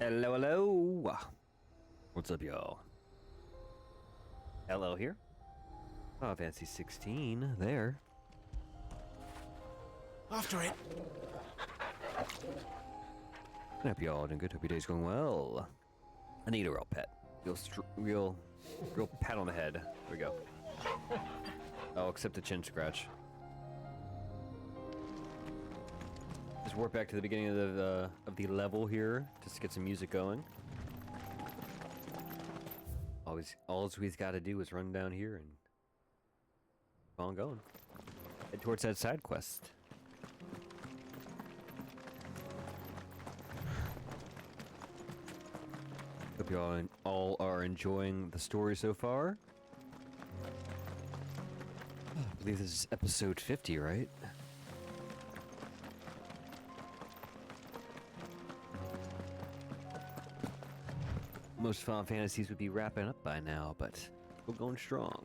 Hello, hello. What's up, y'all? Hello here. Oh, Fancy 16 there. After it. I hope y'all doing good. Hope your day's going well. I need a real pet. Real pat on the head. There we go. Oh, except the chin scratch. Just warp back to the beginning of the level here, just to get some music going. All we've got to do is run down here and keep on going. Head towards that side quest. Hope you all are enjoying the story so far. I believe this is episode 50, right? Most Final Fantasies would be wrapping up by now, but still going strong.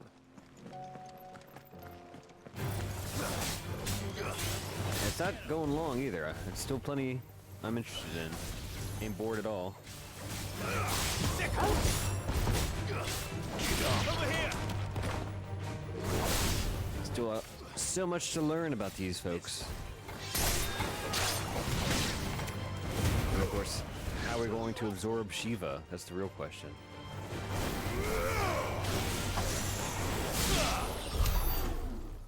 It's not going long either. It's still plenty I'm interested in. Ain't bored at all. Over here. Still so much to learn about these folks. And of course, how are we going to absorb Shiva? That's the real question.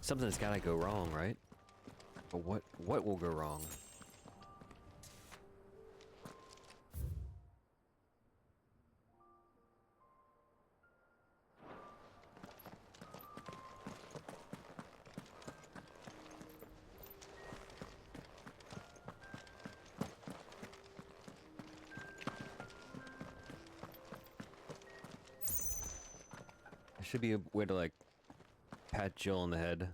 Something's gotta go wrong, right? But what will go wrong? There should be a way to, like, pat Jill on the head.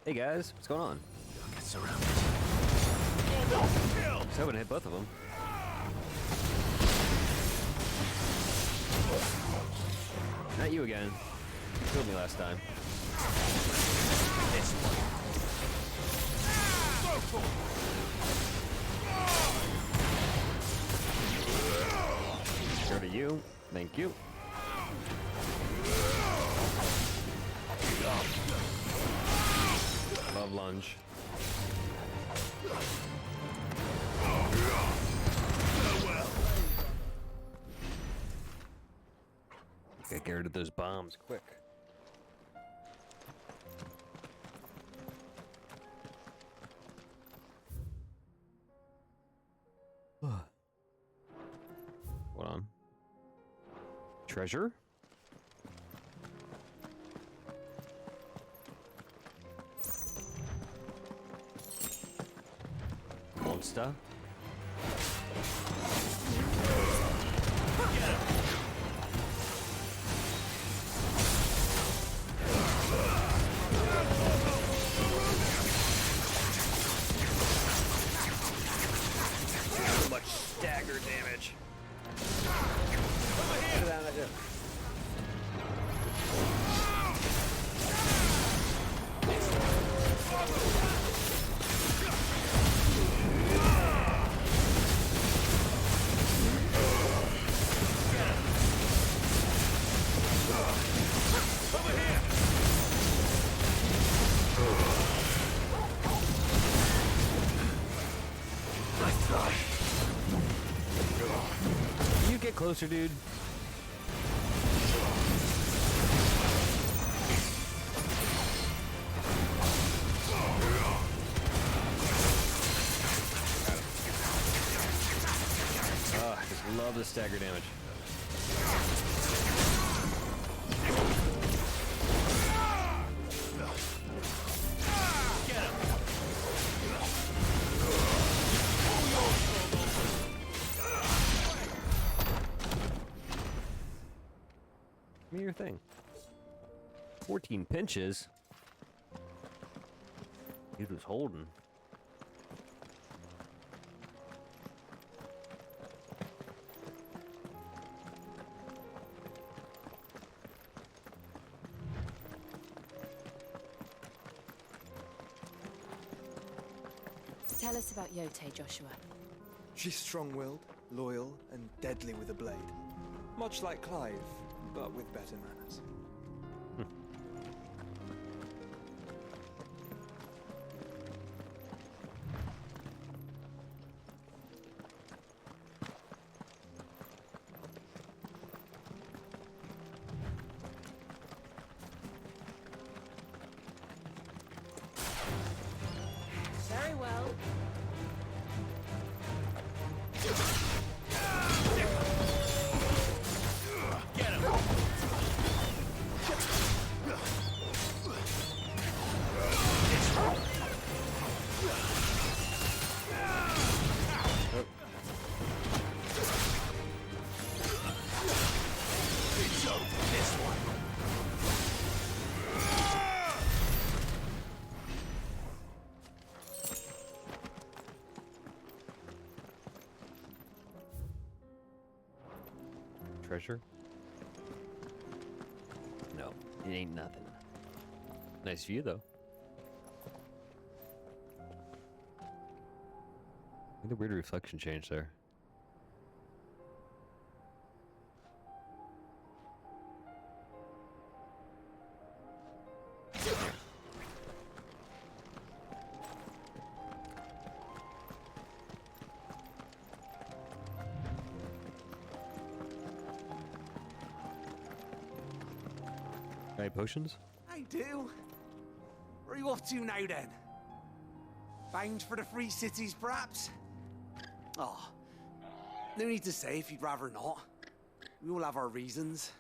Hey guys, what's going on? Get surrounded. I was hoping to hit both of them. Not you again. You killed me last time. This one. Go for it. Go to you. Thank you. Love lunge. Gotta get rid of those bombs quick. Hold on. Treasure? Monster? So much stagger damage. Over here. Can you get closer, dude? I just love the stagger damage. Give me your thing. 14 pinches? Dude was holding. Tell us about Yote, Joshua. She's strong-willed, loyal, and deadly with a blade. Much like Clive, but with better manners. Very well. Get him! It's over, this one. Treasure? No, it ain't nothing. Nice view though. Look at the weird reflection change there. Any potions? I do. Where are you off to now, then? Bound for the Free Cities, perhaps? Oh, no need to say if you'd rather not. We all have our reasons.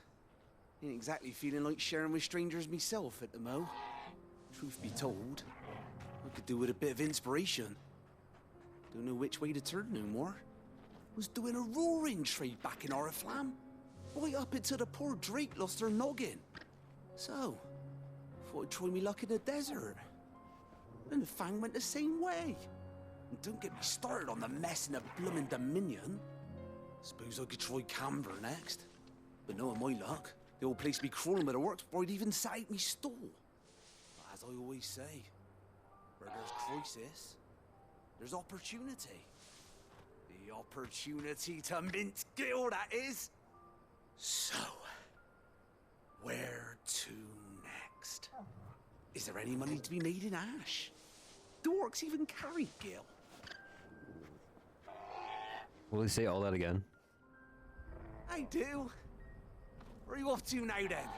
Ain't exactly feeling like sharing with strangers myself at the mo. Truth be told, I could do with a bit of inspiration. Don't know which way to turn no more. Was doing a roaring trade back in Oriflamme. Right up until the poor Drake lost her noggin. So, thought I'd try me luck in the desert. And the Fang went the same way. And don't get me started on the mess in the bloomin' Dominion. Suppose I could try Camber next. But knowing my luck, the old place be crawling with the works before I'd even sat out me stall. But as I always say, where there's crisis, there's opportunity. The opportunity to mint Gil, that is. So, where to next? Is there any money to be made in Ash? Do orcs even carry Gil? Will he say all that again? I do. Where are you off to now, then?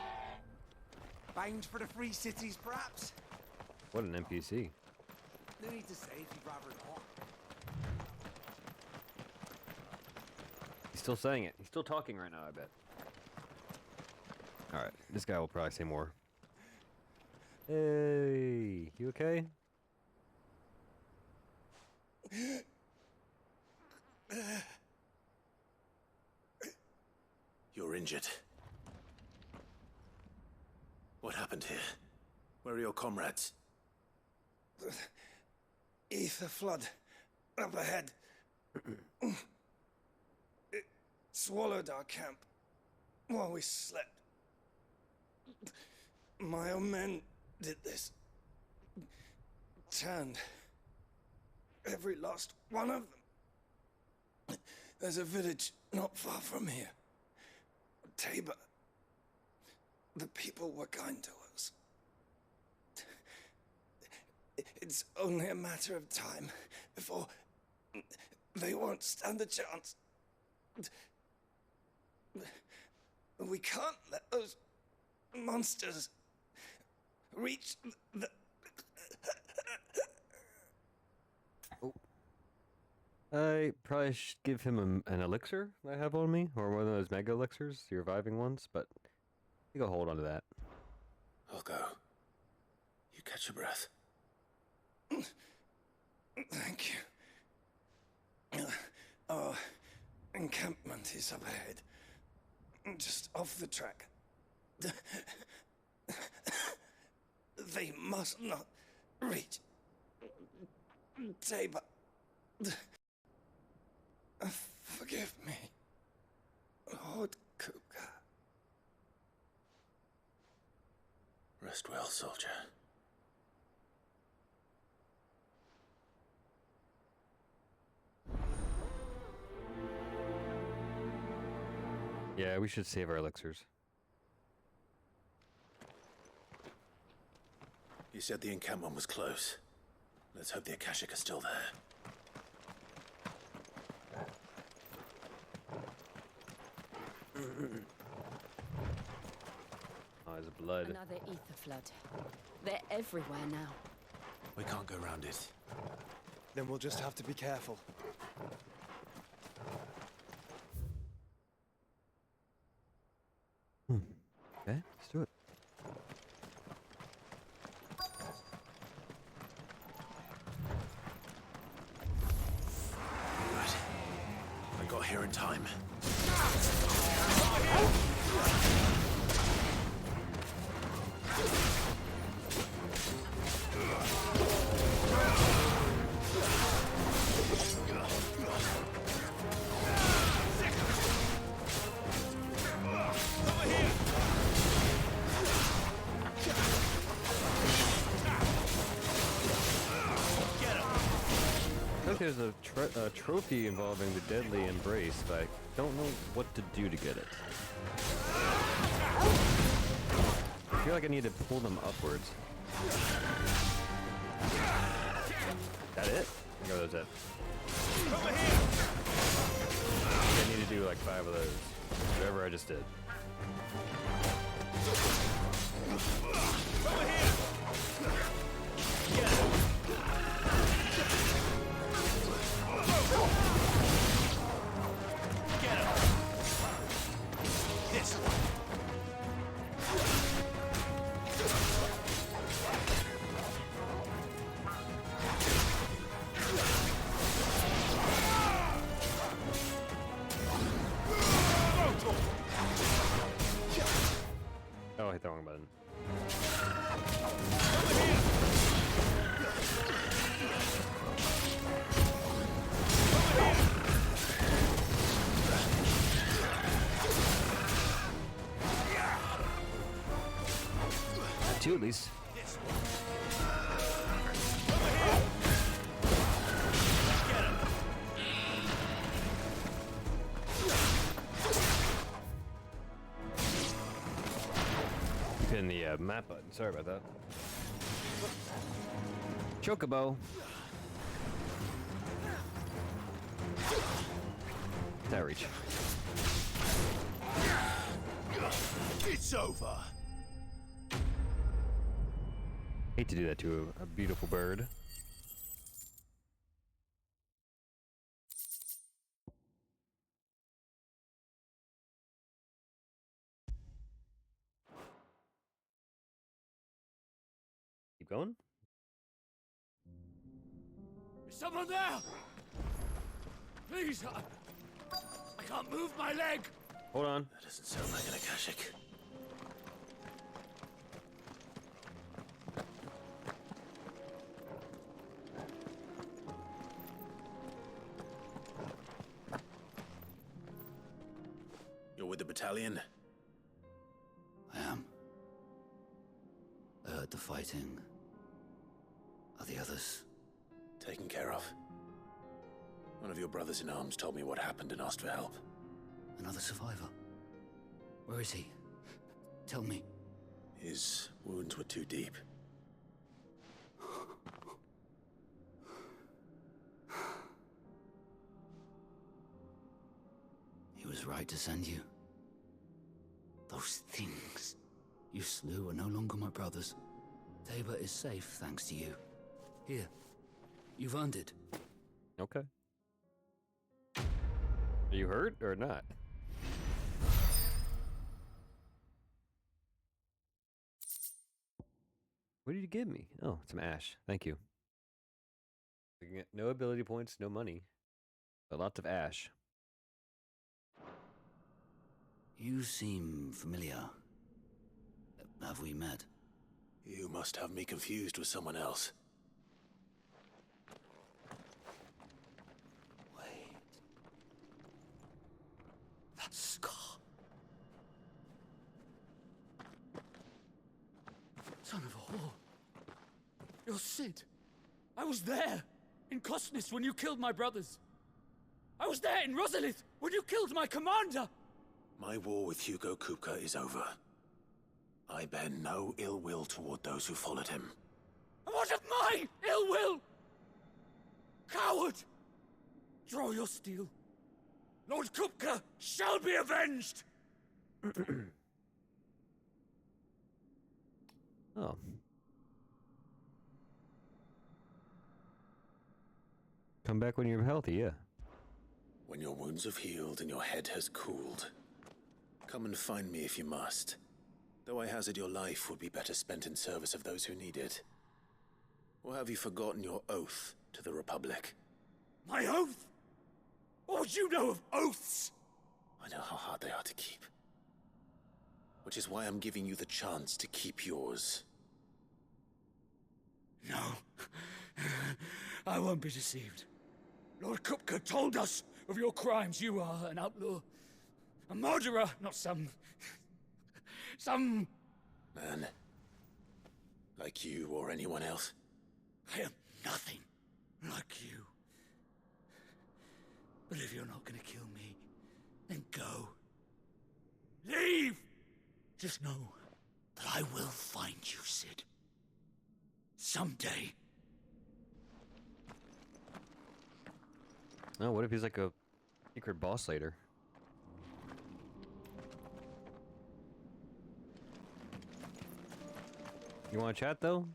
Bound for the Free Cities, perhaps? What an NPC. No need to say if you'd rather not. He's still saying it. He's still talking right now, I bet. Alright, this guy will probably say more. Hey, you okay? You're injured. What happened here? Where are your comrades? Ether flood up ahead. It swallowed our camp while we slept. My own men did this. Turned every last one of them. There's a village not far from here. Tabor. The people were kind to us. It's only a matter of time before they won't stand a chance. We can't let those monsters reach the... I probably should give him an elixir that I have on me, or one of those mega elixirs, the reviving ones, but you go hold on to that. I'll go. You catch your breath. Thank you. Our encampment is up ahead. Just off the track. They must not reach Tabor. Forgive me, Lord Kuka. Rest well, soldier. Yeah, we should save our elixirs. You said the encampment was close. Let's hope the Akashic are still there. Oh, there's blood. Another ether flood. They're everywhere now. We can't go around it. Then we'll just have to be careful. Okay, let's do it. Right. I got here in time. I think there's a trophy involving the deadly embrace, but I don't know what to do to get it. I feel like I need to pull them upwards. That it? I think that was it. I need to do like 5 of those. Whatever I just did. Oh, I hit the wrong button. Two at least. Hitting the map button. Sorry about that. Chocobo. That reach. It's over. Hate to do that to a beautiful bird. Keep going. Is someone there? Please, I can't move my leg. Hold on. That doesn't sound like an Akashic. You're with the battalion? I am. I heard the fighting. Are the others? Taken care of. One of your brothers in arms told me what happened and asked for help. Another survivor? Where is he? Tell me. His wounds were too deep. He was right to send you. Those things you slew are no longer my brothers. Tabor is safe thanks to you. Here, you've earned it. Okay. Are you hurt or not? What did you give me? Oh, some ash. Thank you. We can get no ability points, no money, but lots of ash. You seem familiar. Have we met? You must have me confused with someone else. Wait. That scar. Son of a whore. You're Sid. I was there, in Cosnis, when you killed my brothers. I was there in Rosalith, when you killed my commander. My war with Hugo Kupka is over. I bear no ill will toward those who followed him. What of my ill will? Coward! Draw your steel. Lord Kupka shall be avenged! Oh. Come back when you're healthy, yeah. When your wounds have healed and your head has cooled, come and find me if you must. Though I hazard your life would be better spent in service of those who need it. Or have you forgotten your oath to the Republic? My oath? What would you know of oaths? I know how hard they are to keep. Which is why I'm giving you the chance to keep yours. No. I won't be deceived. Lord Kupka told us of your crimes. You are an outlaw. A murderer, not some Man. Like you or anyone else. I am nothing like you. But if you're not gonna kill me, then go. Leave! Just know that I will find you, Sid. Someday. Oh, what if he's like a secret boss later? You want to chat though?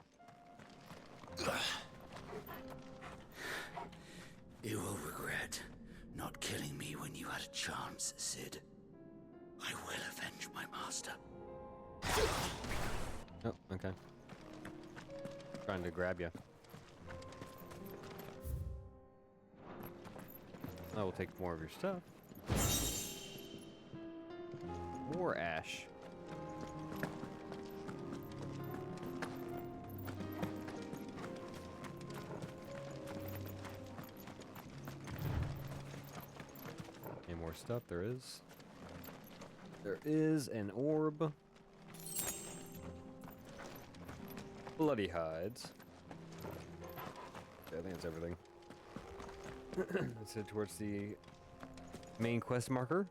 You will regret not killing me when you had a chance, Sid. I will avenge my master. Oh, okay. Trying to grab you. I will take more of your stuff. More ash. Any more stuff? There is. There is an orb. Bloody hides. Yeah, I think that's everything. Let's head towards the main quest marker.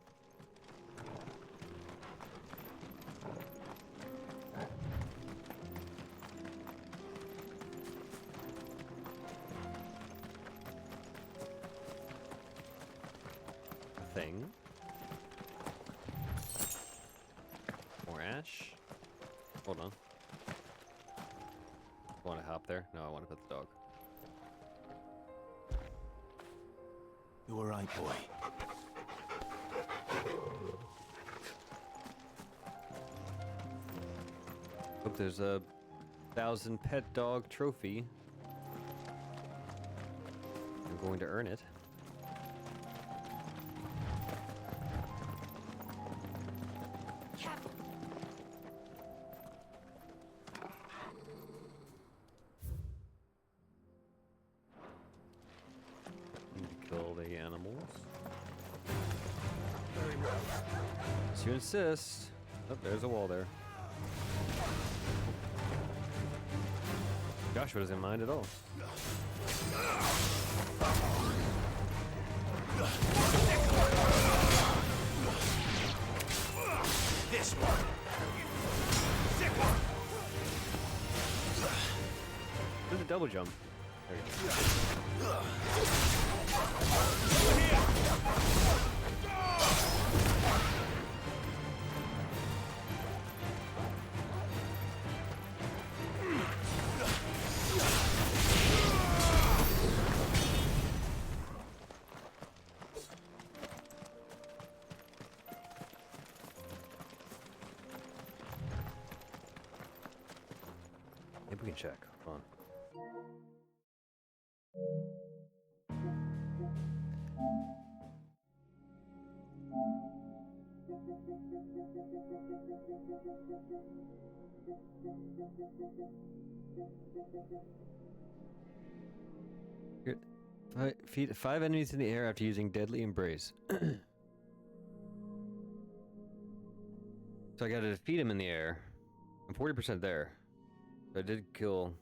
Thing. More ash. Hold on. Want to hop there? No, I want to pet the dog. You were right, boy. Hope there's a 1,000 pet dog trophy. I'm going to earn it. Need to kill the animals. Very well. As you insist. Oh, there's a wall there. Joshua doesn't mind at all. This one! There's a double jump. There you go. Maybe we can check. Hold on. Good. Feed 5 enemies in the air after using Deadly Embrace. So I gotta defeat him in the air. I'm 40% there. I did kill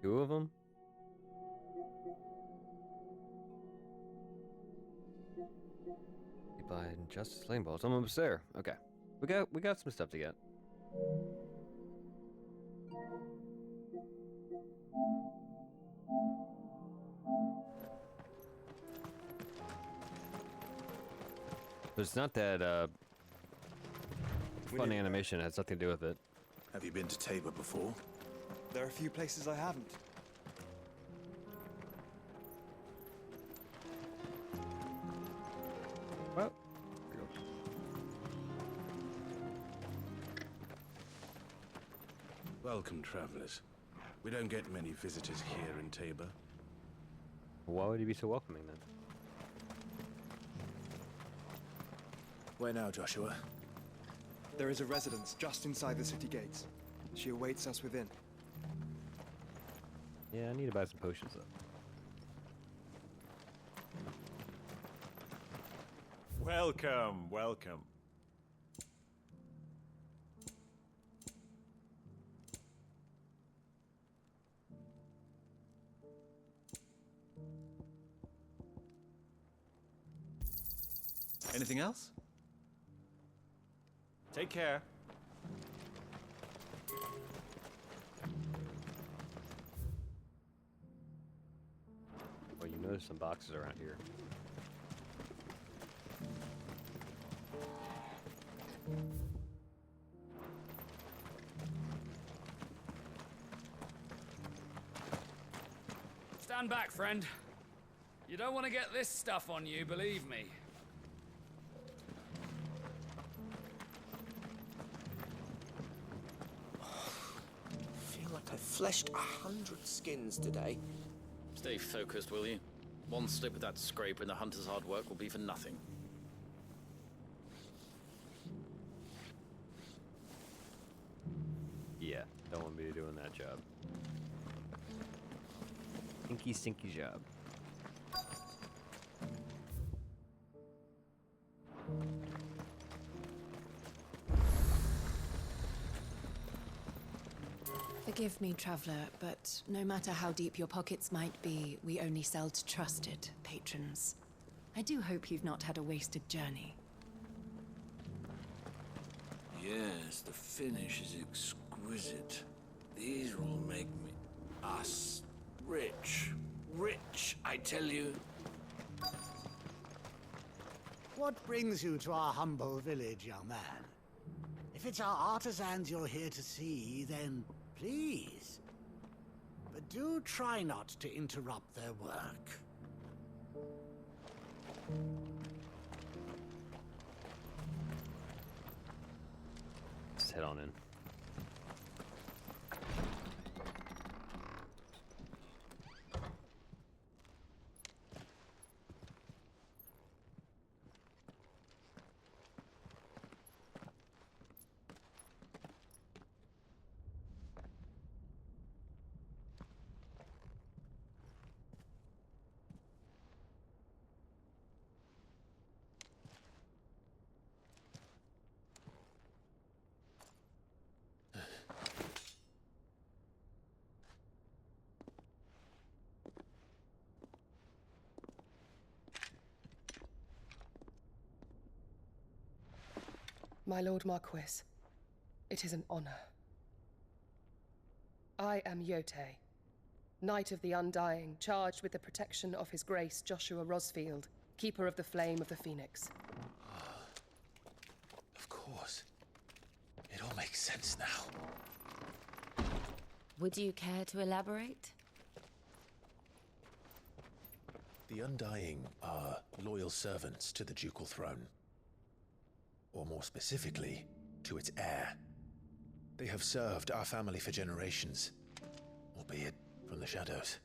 2 of them. by Justice Lane Balls. I'm almost there. Okay. We got some stuff to get. But it's not that fun animation. It has nothing to do with it. Have you been to Tabor before? There are a few places I haven't. Well, Welcome, travelers. We don't get many visitors here in Tabor. why would he be so welcoming then? Where now, Joshua? There is a residence just inside the city gates. She awaits us within. Yeah, I need to buy some potions though. Welcome, welcome. Anything else? Take care. Well, you notice some boxes around here. Stand back, friend. You don't want to get this stuff on you, believe me. I feel like I fleshed 100 skins today. Stay focused, will you? One slip of that scrape and the hunter's hard work will be for nothing. Yeah, don't want me doing that job. Stinky, stinky job. Forgive me, traveler, but no matter how deep your pockets might be, we only sell to trusted patrons. I do hope you've not had a wasted journey. Yes, the finish is exquisite. These will make us rich. Rich, I tell you. What brings you to our humble village, young man? If it's our artisans you're here to see, then please. But do try not to interrupt their work. Let's head on in. My Lord Marquis, it is an honor. I am Yote, Knight of the Undying, charged with the protection of His Grace Joshua Rosfield, Keeper of the Flame of the Phoenix. Of course. It all makes sense now. Would you care to elaborate? The Undying are loyal servants to the ducal throne. Or more specifically, to its heir. They have served our family for generations, albeit from the shadows.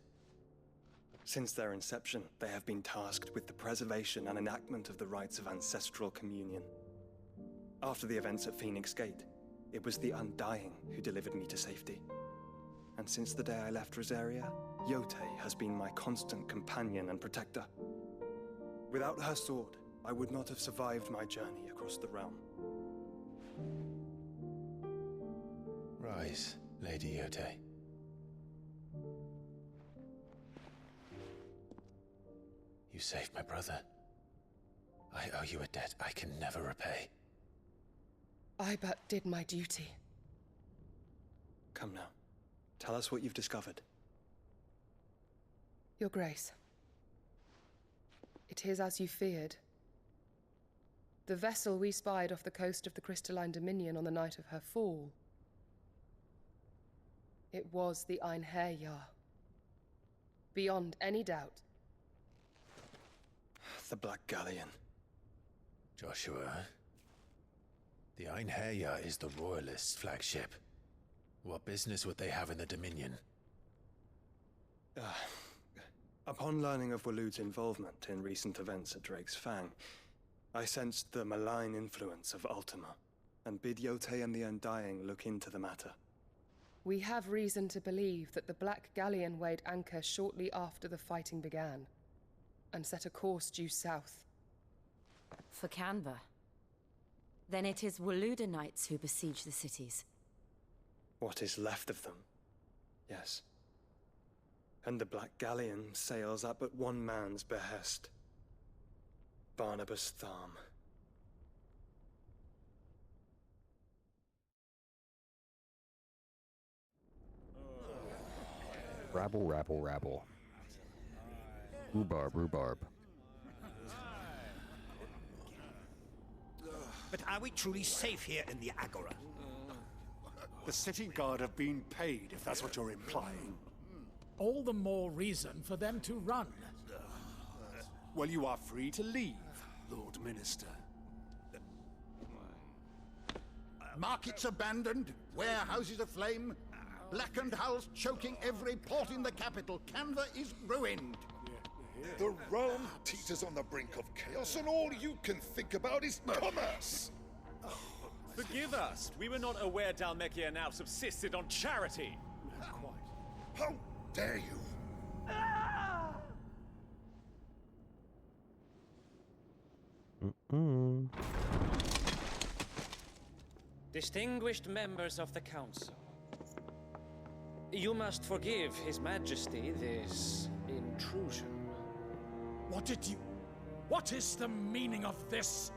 Since their inception, they have been tasked with the preservation and enactment of the rites of ancestral communion. After the events at Phoenix Gate, it was the Undying who delivered me to safety. And since the day I left Rosaria, Yote has been my constant companion and protector. Without her sword, I would not have survived my journey across the realm. Rise, Lady Yote. You saved my brother. I owe you a debt I can never repay. I but did my duty. Come now. Tell us what you've discovered. Your Grace. It is as you feared. The vessel we spied off the coast of the Crystalline Dominion on the night of her fall. It was the Einherjar. Beyond any doubt. The Black Galleon. Joshua, the Einherjar is the Royalists' flagship. What business would they have in the Dominion? Upon learning of Waloed's involvement in recent events at Drake's Fang, I sensed the malign influence of Ultima, and bid Yote and the Undying look into the matter. We have reason to believe that the Black Galleon weighed anchor shortly after the fighting began, and set a course due south. For Canva. Then it is Waloed knights who besiege the cities. What is left of them, yes. And the Black Galleon sails at but one man's behest. Barnabas Tharm. Rabble, rabble, rabble. Rhubarb, rhubarb. But are we truly safe here in the Agora? The city guard have been paid, if that's what you're implying. All the more reason for them to run. Well, you are free to leave, Lord Minister. Markets abandoned, warehouses aflame, blackened hulls choking every port in the capital. Canva is ruined. The realm teeters on the brink of chaos, and all you can think about is commerce! Forgive us. We were not aware Dhalmekia now subsisted on charity. How dare you? Distinguished members of the Council, you must forgive His Majesty this intrusion. What is the meaning of this?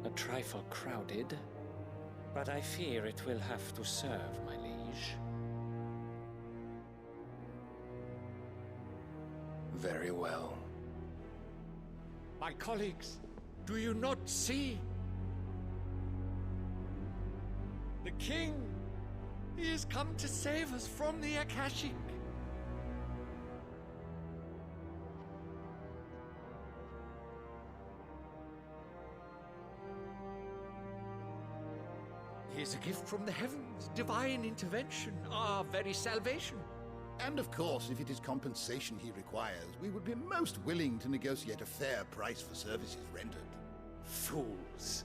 A trifle crowded, but I fear it will have to serve, my liege. Very well. My colleagues, do you not see? The king! He has come to save us from the Akashic. He is a gift from the heavens, divine intervention, our very salvation. And of course, if it is compensation he requires, we would be most willing to negotiate a fair price for services rendered. Fools.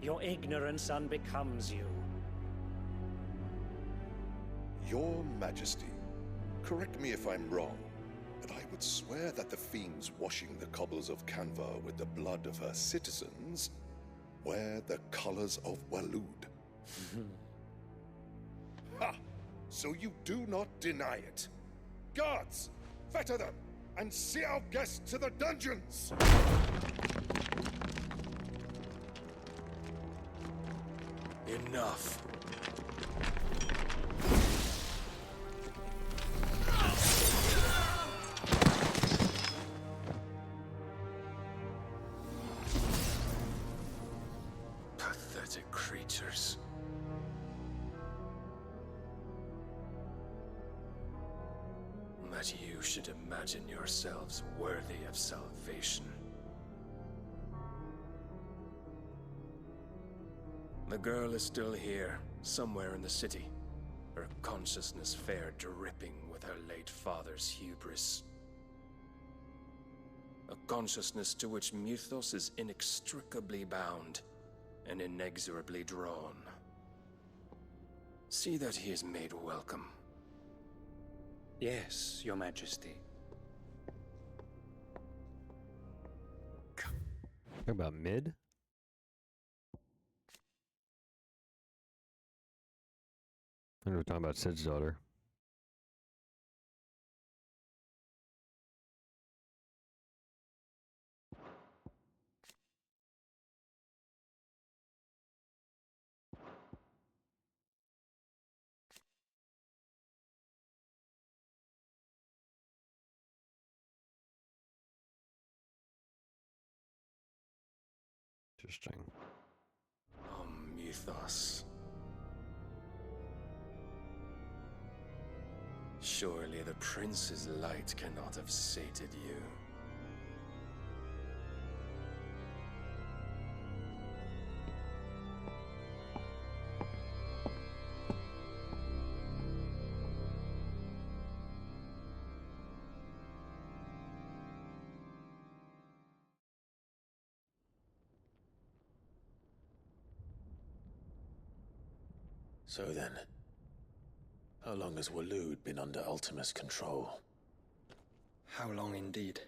Your ignorance unbecomes you. Your Majesty, correct me if I'm wrong, but I would swear that the fiends washing the cobbles of Canva with the blood of her citizens wear the colors of Waloed. Ha! So you do not deny it. Guards, fetter them, and see our guests to the dungeons! Enough. Pathetic creatures. That you should imagine yourselves worthy of salvation. The girl is still here, somewhere in the city, her consciousness fair dripping with her late father's hubris. A consciousness to which Mythos is inextricably bound and inexorably drawn. See that he is made welcome. Yes, Your Majesty. Talking about mid? I think we're talking about Sid's daughter. Interesting. Mythos. Surely the prince's light cannot have sated you. So then, how long has Waloed been under Ultima's control? How long indeed?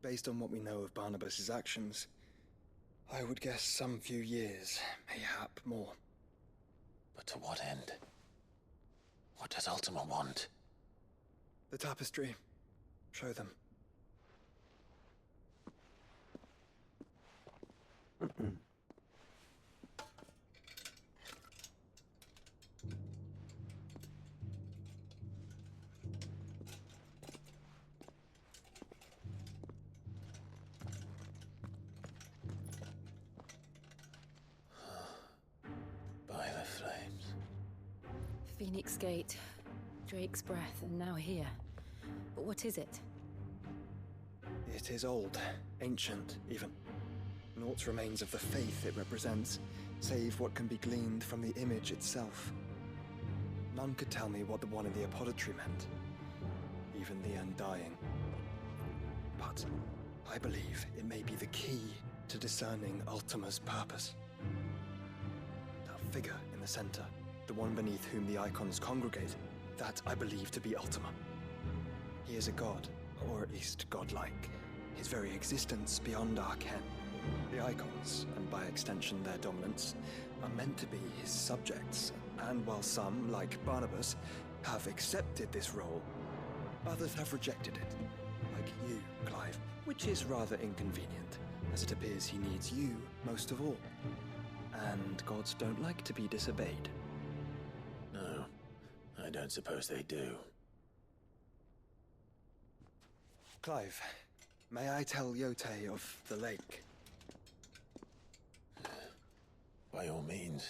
Based on what we know of Barnabas's actions, I would guess some few years, mayhap more. But to what end? What does Ultima want? The tapestry. Show them. By the flames. Phoenix Gate, Drake's Breath, and now here. But what is it? It is old, ancient, even. Naught remains of the faith it represents, save what can be gleaned from the image itself. None could tell me what the one in the apothecary meant, even the Undying. But I believe it may be the key to discerning Ultima's purpose. That figure in the center, the one beneath whom the icons congregate, that I believe to be Ultima. He is a god, or at least godlike, his very existence beyond our ken. The icons, and by extension their dominants, are meant to be his subjects, and while some, like Barnabas, have accepted this role, others have rejected it, like you, Clive, which is rather inconvenient, as it appears he needs you most of all. And gods don't like to be disobeyed. No, I don't suppose they do. Clive, may I tell Yote of the lake? By all means.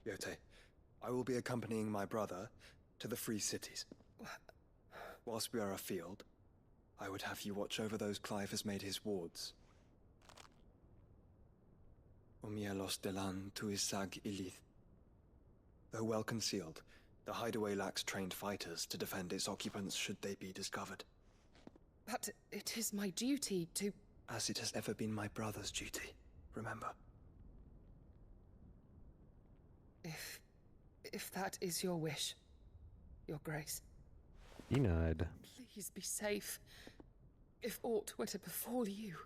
Yote, I will be accompanying my brother to the Free Cities. Whilst we are afield, I would have you watch over those Clive has made his wards. Umielos delan tuisag ilith. Though well concealed, the hideaway lacks trained fighters to defend its occupants should they be discovered. But it is my duty to... As it has ever been my brother's duty, remember. If that is your wish, Your Grace. Denied. Please be safe. If aught were to befall you,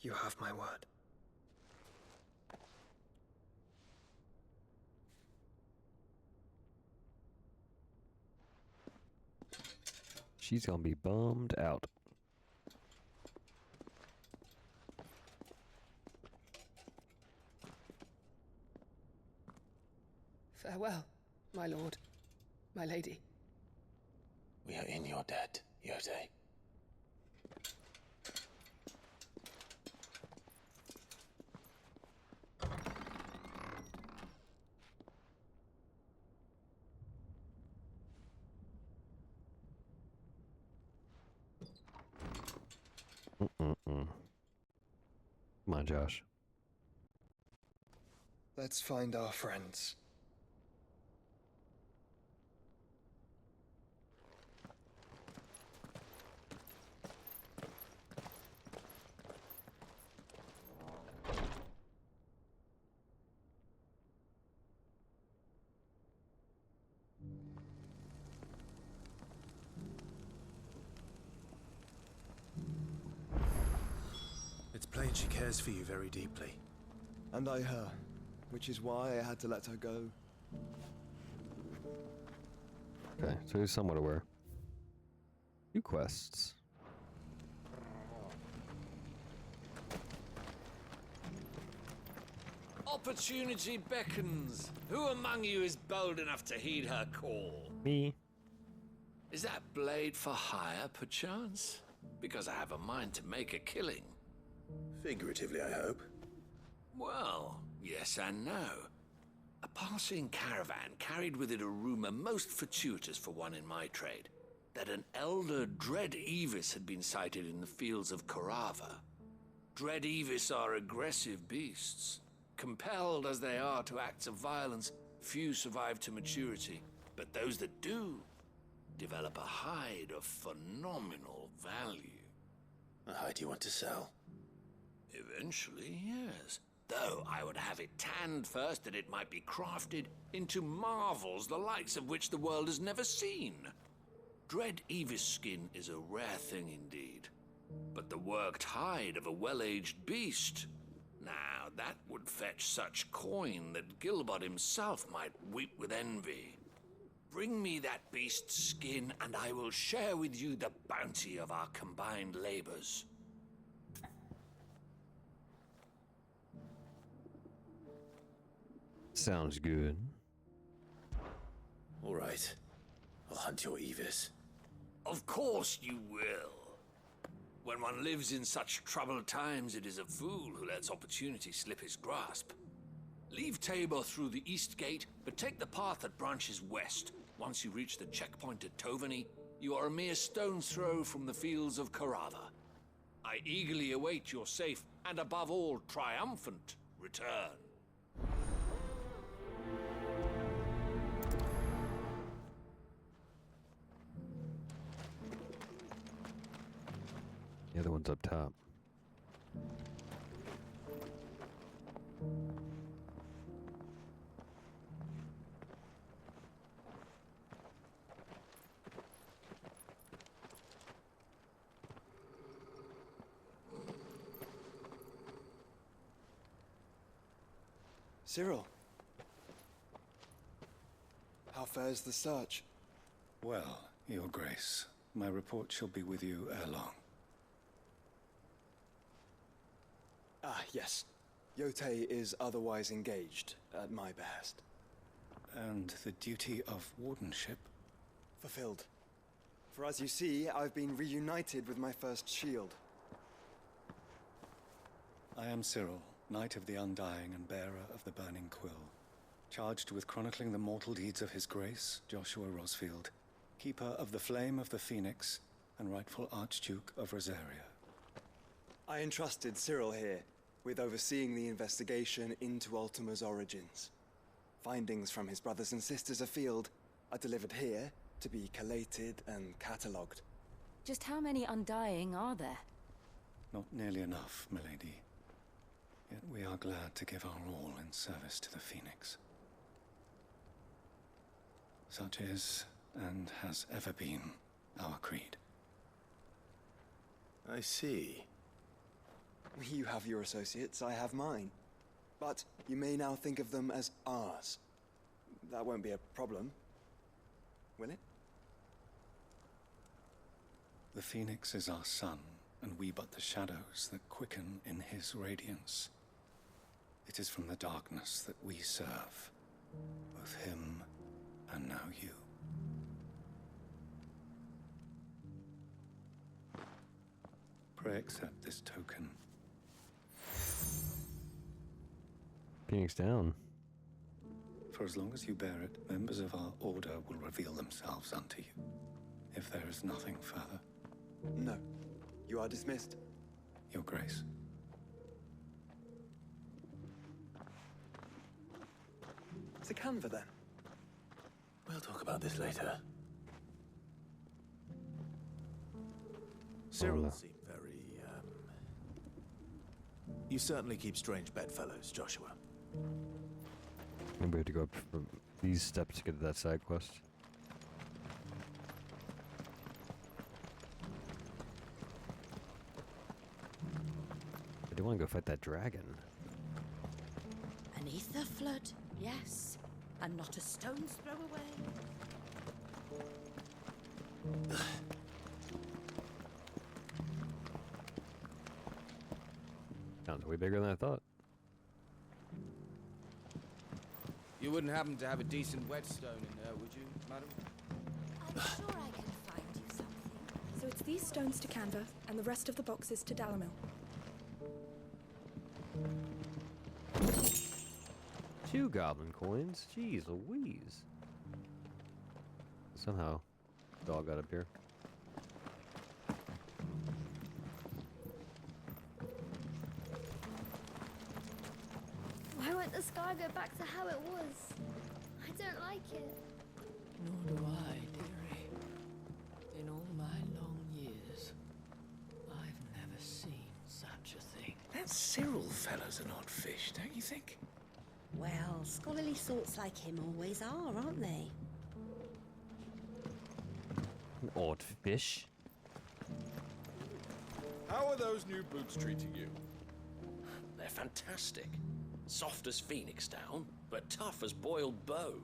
You have my word. She's gonna be bummed out. Farewell, my lord, my lady. We are in your debt, Yote. Come on, Josh. Let's find our friends. It's plain she cares for you very deeply. And I her, which is why I had to let her go. Okay, so he's somewhat aware. New quests. Opportunity beckons. Who among you is bold enough to heed her call? Me. Is that blade for hire, perchance? because I have a mind to make a killing. Figuratively, I hope. Well, yes and no. A passing caravan carried with it a rumor most fortuitous for one in my trade, that an elder Dread Evis had been sighted in the fields of Korava. Dread Evis are aggressive beasts. Compelled as they are to acts of violence, few survive to maturity, but those that do develop a hide of phenomenal value. A hide you want to sell? Eventually, yes. Though I would have it tanned first that it might be crafted into marvels the likes of which the world has never seen. Dread Evis skin is a rare thing indeed. But the worked hide of a well-aged beast, now that would fetch such coin that Gilbert himself might weep with envy. Bring me that beast's skin, and I will share with you the bounty of our combined labors. Sounds good. All right. I'll hunt your Evis. Of course you will. When one lives in such troubled times, it is a fool who lets opportunity slip his grasp. Leave Tabor through the east gate, but take the path that branches west. Once you reach the checkpoint at Tovany, you are a mere stone's throw from the fields of Korava. I eagerly await your safe, and above all, triumphant return. The other one's up top. Cyril. How fares the search? Well, Your Grace, my report shall be with you ere long. Ah, yes. Yotei is otherwise engaged, at my behest. And the duty of wardenship? Fulfilled. For as you see, I've been reunited with my first shield. I am Cyril, Knight of the Undying and bearer of the Burning Quill, charged with chronicling the mortal deeds of His Grace, Joshua Rosfield, Keeper of the Flame of the Phoenix, and rightful Archduke of Rosaria. I entrusted Cyril here with overseeing the investigation into Ultima's origins. Findings from his brothers and sisters afield are delivered here to be collated and catalogued. Just how many Undying are there? Not nearly enough, milady. Yet we are glad to give our all in service to the Phoenix. Such is, and has ever been, our creed. I see. You have your associates, I have mine. But you may now think of them as ours. That won't be a problem, will it? The Phoenix is our sun, and we but the shadows that quicken in his radiance. It is from the darkness that we serve, both him and now you. Pray accept this token. Phoenix down. For as long as you bear it, members of our order will reveal themselves unto you. If there is nothing further. No. You are dismissed. Your Grace. To Canva, then. We'll talk about this later. Cyril seemed very, You certainly keep strange bedfellows, Joshua. Maybe we have to go up from these steps to get to that side quest. I do want to go fight that dragon. An ether flood, yes. And not a stone's throw away. Sounds way bigger than I thought. You wouldn't happen to have a decent whetstone in there, would you, madam? I'm sure I can find you something. So it's these these stones to Canva, and the rest of the boxes to Dalamil. Two goblin coins? Jeez Louise. Somehow, dog got up here. Why won't the sky go back to how it was? I don't like it. Nor do I, dearie. In all my long years, I've never seen such a thing. That Cyril fellow's an odd fish, don't you think? Well, scholarly sorts like him always are, aren't they? An odd fish. How are those new boots treating you? They're fantastic. Soft as phoenix down, but tough as boiled bow.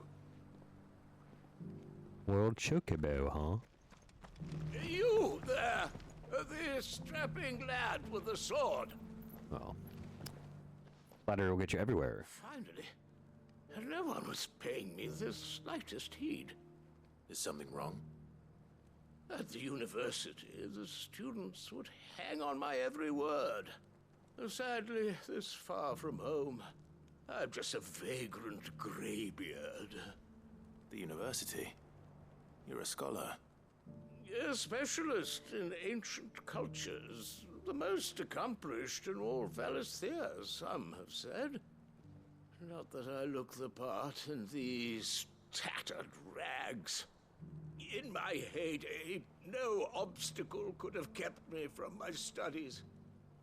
World Chocobo, huh? You there! The strapping lad with the sword. Well, flattery will get you everywhere. Finally. No one was paying me the slightest heed. Is something wrong? At the university, the students would hang on my every word. Sadly, this far from home, I'm just a vagrant greybeard. The university? You're a scholar. A specialist in ancient cultures. The most accomplished in all Valisthea, some have said. Not that I look the part in these tattered rags. In my heyday, no obstacle could have kept me from my studies.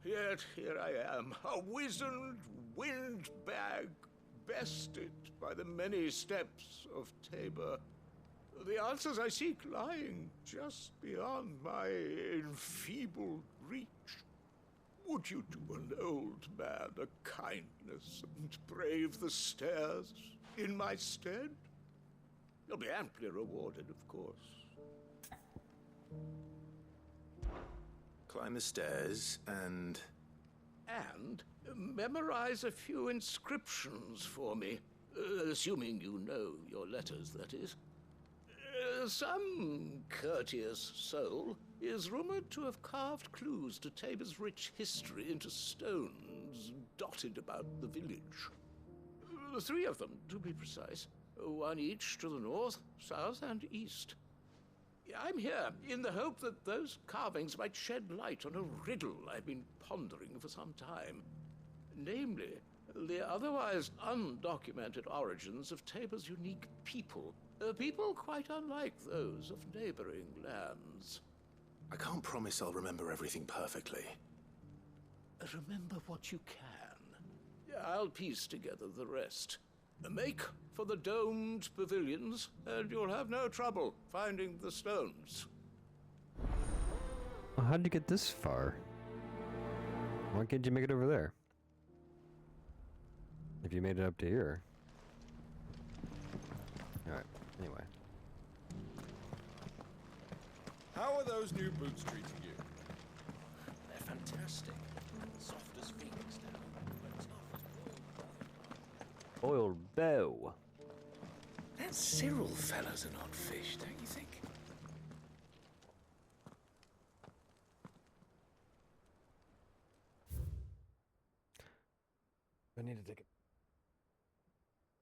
Yet here I am, a wizened windbag, bested by the many steps of Tabor. The answers I seek lying just beyond my enfeebled reach. Would you do an old man a kindness and brave the stairs in my stead? You'll be amply rewarded, of course. Climb the stairs and... And memorize a few inscriptions for me, assuming you know your letters, that is. Some courteous soul is rumored to have carved clues to Tabor's rich history into stones dotted about the village. 3 of them, to be precise. One each to the north, south, and east. I'm here in the hope that those carvings might shed light on a riddle I've been pondering for some time. Namely, the otherwise undocumented origins of Tabor's unique people. People quite unlike those of neighboring lands. I can't promise I'll remember everything perfectly. Remember what you can. I'll piece together the rest. Make for the domed pavilions, and you'll have no trouble finding the stones. Well, how'd you get this far? Why can't you make it over there? If you made it up to here. Alright, anyway. How are those new boots treating you? They're fantastic. Soft as phoenix down, but tough as Boiled bow. That Cyril fellow's an odd fish, don't you think? I need to take it.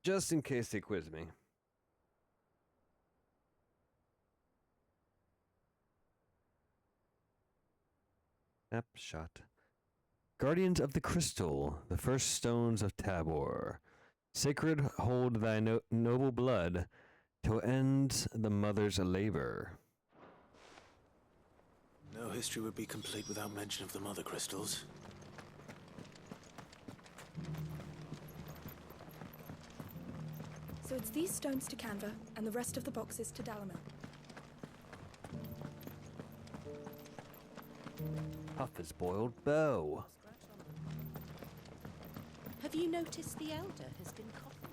Just in case they quiz me. Snapshot. Guardians of the Crystal, the first stones of Tabor. Sacred hold thy noble blood till end the mother's labor. No history would be complete without mention of the mother crystals. So it's these stones to Canva, and the rest of the boxes to Dalamil. Tough as boiled bow. Have you noticed the Elder has been coughing?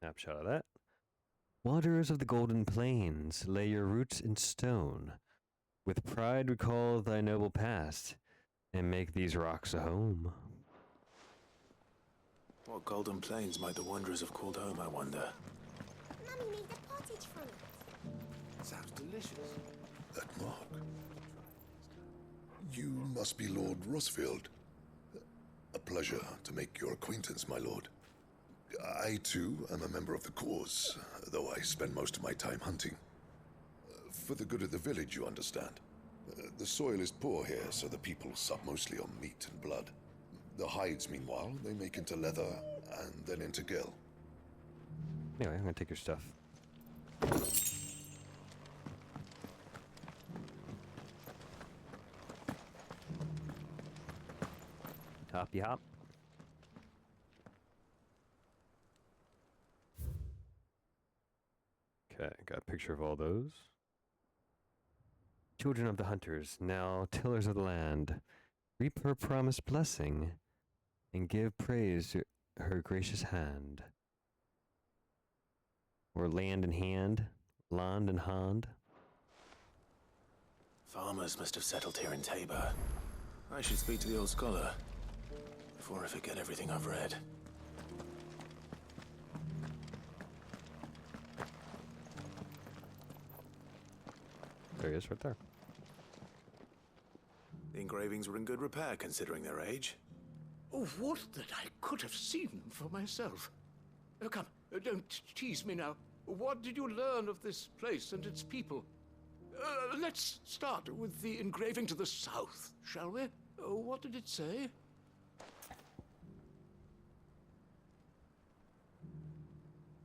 Snapshot of that. Wanderers of the Golden Plains, lay your roots in stone. With pride recall thy noble past, and make these rocks a home. What golden plains might the wanderers have called home, I wonder? Mummy made a pottage from it. Sounds delicious. That mark. You must be Lord Rosfield. A pleasure to make your acquaintance, my lord. I, too, am a member of the cause, though I spend most of my time hunting. For the good of the village, you understand. The soil is poor here, so the people sup mostly on meat and blood. The hides, meanwhile, they make into leather and then into gill. Anyway, I'm gonna take your stuff. Hoppy hop. Okay, got a picture of all those. Children of the hunters, now tillers of the land, reap her promised blessing, and give praise to her gracious hand. Or land in hand, land in hand. Farmers must have settled here in Tabor. I should speak to the old scholar before I forget everything I've read. There he is, right there. The engravings were in good repair considering their age. Oh, would that I could have seen them for myself. Come, don't tease me now. What did you learn of this place and its people? Let's start with the engraving to the south, shall we? What did it say?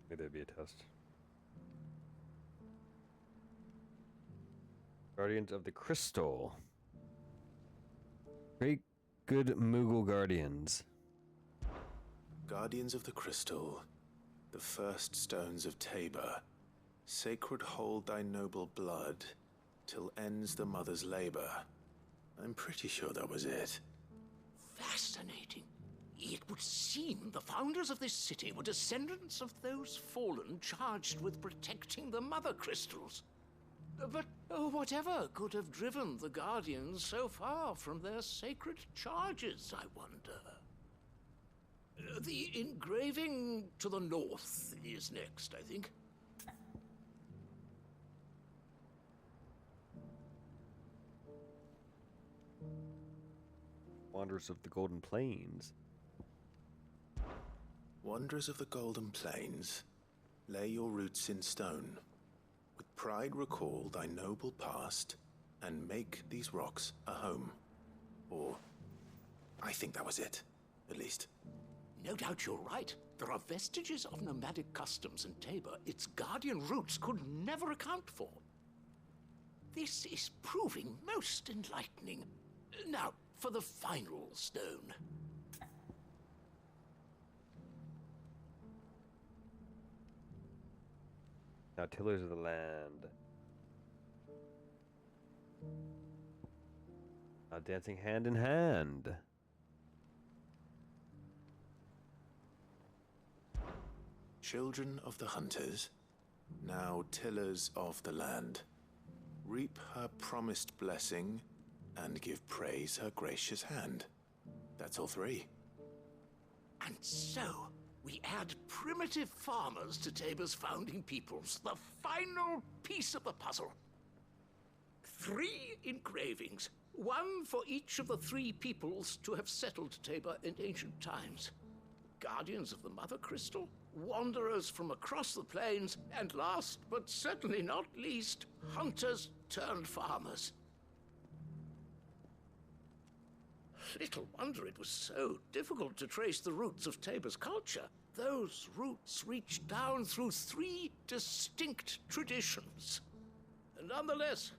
Maybe that'd be a test. Guardians of the Crystal. Great good Moogle Guardians. Guardians of the Crystal, the first stones of Tabor. Sacred hold thy noble blood, till ends the mother's labor. I'm pretty sure that was it. Fascinating. It would seem the founders of this city were descendants of those fallen charged with protecting the mother crystals. But whatever could have driven the Guardians so far from their sacred charges, I wonder? The engraving to the north is next, I think. Wanderers of the Golden Plains. Wanderers of the Golden Plains, lay your roots in stone. With pride recall thy noble past, and make these rocks a home. Or, I think that was it, at least. No doubt you're right. There are vestiges of nomadic customs in Tabor its guardian roots could never account for. This is proving most enlightening. Now, for the final stone. Now tillers of the land. Now dancing hand in hand. Children of the hunters, now tillers of the land. Reap her promised blessing, and give praise her gracious hand. That's all three. And so, we add primitive farmers to Tabor's founding peoples, the final piece of the puzzle. 3 engravings, one for each of the 3 peoples to have settled Tabor in ancient times. Guardians of the Mother Crystal, wanderers from across the plains, and last but certainly not least, hunters turned farmers. Little wonder it was so difficult to trace the roots of Tabor's culture. Those roots reach down through 3 distinct traditions. Nonetheless,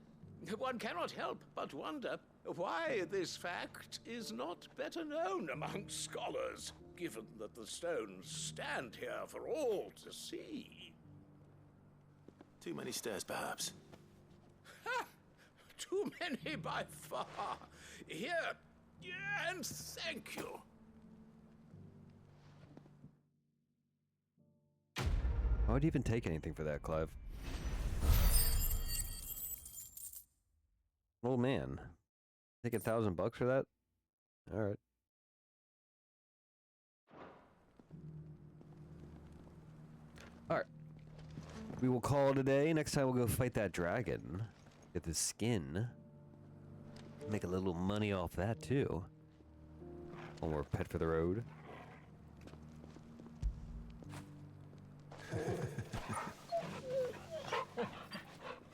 one cannot help but wonder why this fact is not better known among scholars, given that the stones stand here for all to see. Too many stairs, perhaps. Ha! Too many by far. Here, and thank you. Why would you even take anything for that, Clive? Old man. Take $1,000 for that? Alright. Alright. We will call it a day. Next time we'll go fight that dragon. Get the skin. Make a little money off that too. One more pet for the road.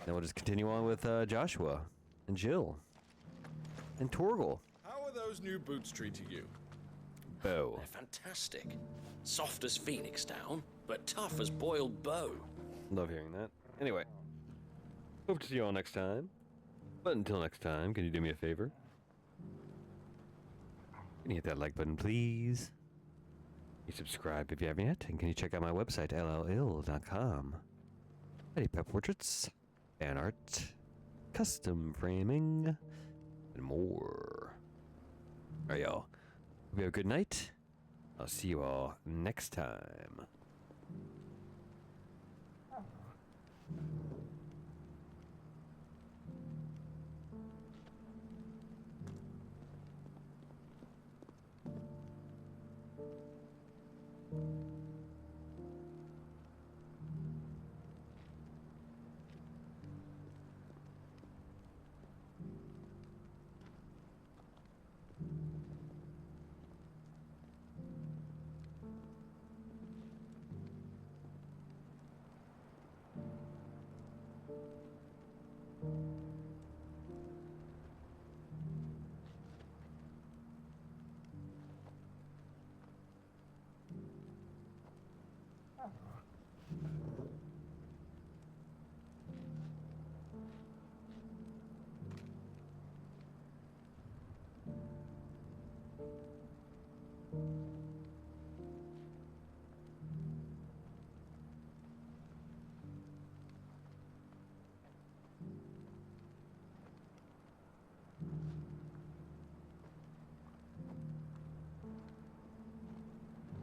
Then we'll just continue on with Joshua and Jill and Torgal. How are those new boots treating you? Bow. They're fantastic. Soft as phoenix down, but tough as boiled bow. Love hearing that. Anyway, hope to see you all next time. But until next time, can you do me a favor? Can you hit that like button, please? Can you subscribe if you haven't yet? And can you check out my website, elloello.com? I do pet portraits, fan art, custom framing, and more. Alright, y'all. Hope you have a good night. I'll see you all next time.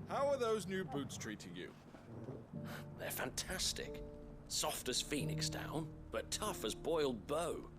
How are those new boots treating you? They're fantastic. Soft as phoenix down, but tough as boiled bow.